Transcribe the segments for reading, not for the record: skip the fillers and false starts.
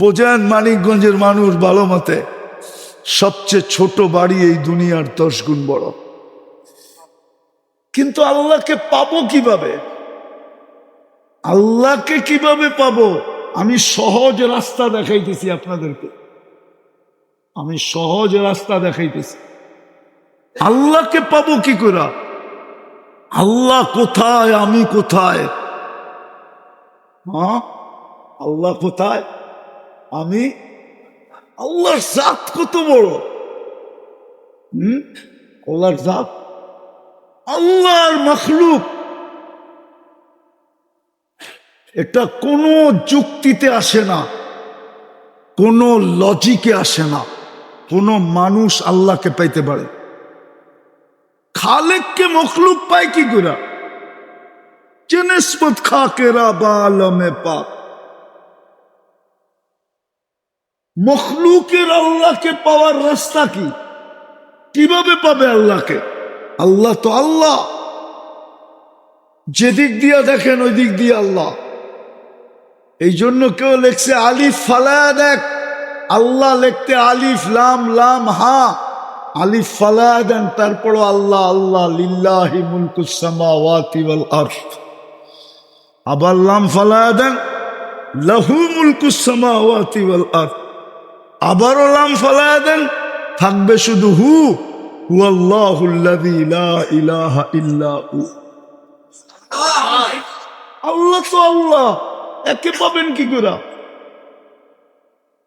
বোঝেন মানিকগঞ্জের মানুষ ভালো মতে, সবচেয়ে ছোট বাড়ি এই দুনিয়ার 10 গুণ বড়। কিন্তু আল্লাহকে পাবো কিভাবে? আল্লাহকে কিভাবে পাবো? আমি সহজ রাস্তা দেখাইতেছি আপনাদেরকে, আমি সহজ রাস্তা দেখাইতেছি। আল্লাহকে পাবো কি করে? আল্লাহ কোথায়, আমি কোথায়? হ্যাঁ, আল্লাহ কোথায়, আমি? আল্লাহর জাত কত বড়! আল্লাহর জাত, আল্লাহর মখলুক, এটা কোনো যুক্তিতে আসে না, কোনো লজিকে আসে না। কোনো মানুষ আল্লাহকে পাইতে পারে? খালেককে মখলুক পায় কি করে? যে নিসবত খাকেরা বা আলমে পাক, মখলুকের আল্লাহকে পাওয়ার রাস্তা কি? কিভাবে পাবে আল্লাহকে? আল্লাহ তো আল্লাহ, যেদিক দিয়ে দেখেন ওই দিক দিয়ে আল্লাহ। এই জন্য কেউ লেখছে আলিফ ফালায়া দেখ, আল্লাহ লিখতে আলিফ লাম লাম হা, আলিফ ফালায়া দেন, তারপরও আল্লাহ আল্লাহ, লিল্লাহি মুলকুস সামাওয়াতি ওয়াল আরদ। আবার লাম ফালায়া দেন, লাহু মুলকুস সামাওয়াতি ওয়াল আরদ। আবারও লাম ফালায়া দেন, থাকবে শুধু হু, হুয়াল্লাহুল্লাযী লা ইলাহা ইল্লা হু। আল্লাহ তো আল্লাহ, একে পাবেন কি করে?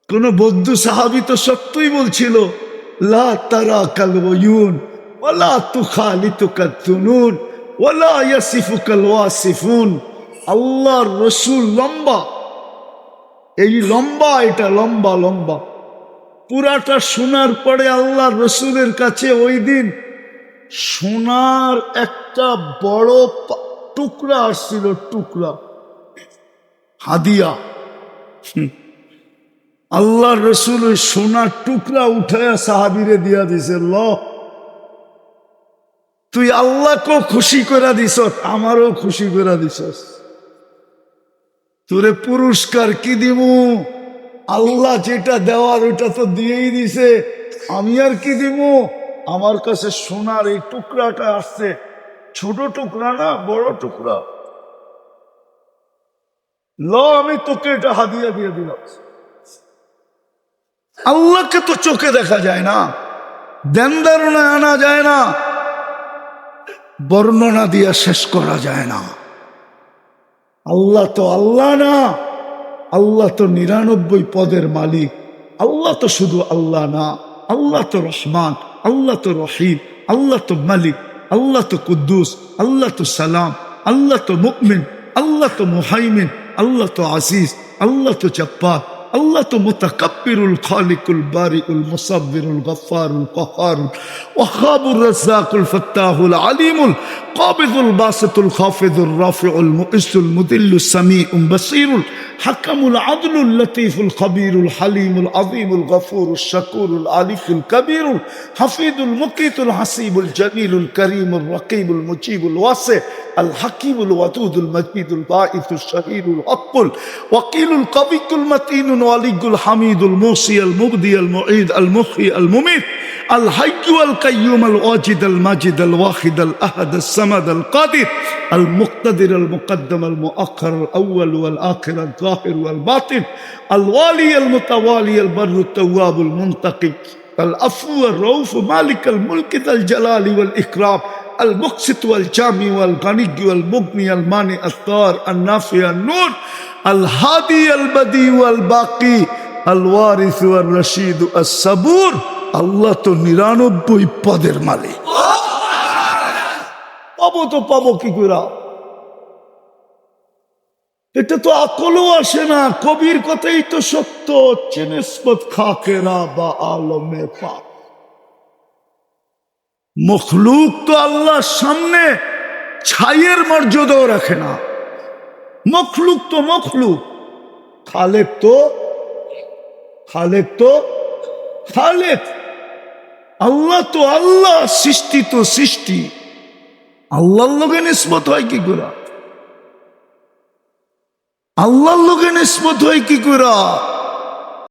কোন বৌদ্ধ সাহাবী তো সত্যই বলছিল, লা তারা কাল ওয়ুন ওয়ালা তুখালিতুকা যুনুন ওয়ালা ইয়াসিফুকাল ওয়াসিফুন। আল্লাহর রাসূল লম্বা, এই লম্বা, এটা লম্বা লম্বা, পুরাটা শোনার পরে আল্লাহর রাসূলের কাছে ওই দিন সোনার একটা বড় টুকরা আসছিল, টুকরা হাদিয়া। আল্লাহর রাসূল ওই সোনার টুকরা উঠায়া সাহাবীরে দিয়া দিছে, ল তুই আল্লাহকেও খুশি করে দিস, আমারও খুশি করে দিছস, তোরে পুরস্কার কি দিমু? আল্লাহ যেটা দেওয়ার ওইটা তো দিয়েই দিছে, আমি আর কি দিমু? আমার কাছে সোনার এই টুকরাটা আসছে, ছোট টুকরা না, বড় টুকরা, ল আমি তোকে এটা হাদিয়া দিয়ে দিলাম। আল্লাহকে তো চোখে দেখা যায় না, ধ্যান ধারণায় আনা যায় না, বর্ণনা দিয়া শেষ করা যায় না। আল্লাহ তো আল্লাহ না, আল্লাহ তো 99 পদের মালিক। আল্লাহ তো শুধু আল্লাহ না, আল্লাহ তো রহমান, আল্লাহ তো রহিম, আল্লাহ তো মালিক, আল্লাহ তো কুদ্দুস, আল্লাহ তো সালাম, আল্লাহ তো মুমিন, আল্লাহ তো মুহাইমিন, আল্লাহ তো আজিজ, আল্লাহ তো জব্বার, আল্লাহ তো মুতাকাব্বিরুল খালিকুল বারিউল মুসাব্বিরুল গফফারুল কহ্হারুল ওয়াহাবুর রাজ্জাকুল ফাত্তাহুল আলিমুল কাবিদুল বাসিতুল খাফিদুর রাফিউল মুইসুল মুদিল্লুস সামিউল বাসীরুল হাকামুল আদলুল লতীফুল খবীরুল হালিমুল আযীমুল গফুরুশ শাকুরুল আলিফুল কবীরুল হাফিদুল মুকিতুল হাসিবুল জলিলুল করিমুল রকিবুল মুজিবুল ওয়াসি আল হাকিমুল ওয়াদুদুল মজিদুল বাঈসুশ শহীদুল হকুল ওয়াকিলুল কবিকুল মাতিনুল ওয়ালিগুল হামিদুল মুসি আল মুবদি আল মুঈদ আল মুহয়ি আল মুমীত আল হাইয়্যু আল কাইয়্যুম আল ওয়াজিদ আল মাজিদ আল ওয়াহিদ আল আহাদ আস সামাদ আল কাদির আল মুক্তাদির আল মুকদ্দম আল মুআখ্খার আল আউয়াল ওয়াল আখির আল যাহির ওয়াল বাতিন আল ওয়ালি আল মুতাওয়ালি আল বাররু আত তাওয়াব আল মুনতাকিম আল আফু আর রাউফ মালিক আল মুলক আল জালালি ওয়াল ইকরাম المقسط والجامع والغني والمغني المانع الضار النافع النور الهادي البديع والباقي الوارث والرشيد الصبور। আল্লাহ তো 99 পদের মালিক। পাবো তো পাবো কি করে? এটা তো আকলও আসে না। কবির কথাই তো সত্য, নিসবত খাকেরা বা আলমে পাক। মখলুক তো আল্লাহর সামনে ছাইয়ের মর্যাদাও রাখে না। মখলুক তো মখলুক, খালেক তো খালেক। আল্লাহ তো আল্লাহ, সৃষ্টি তো সৃষ্টি। আল্লাহর লগে নিসবত হয় কি করে? আল্লাহর লগে নিসবত হয় কি করে?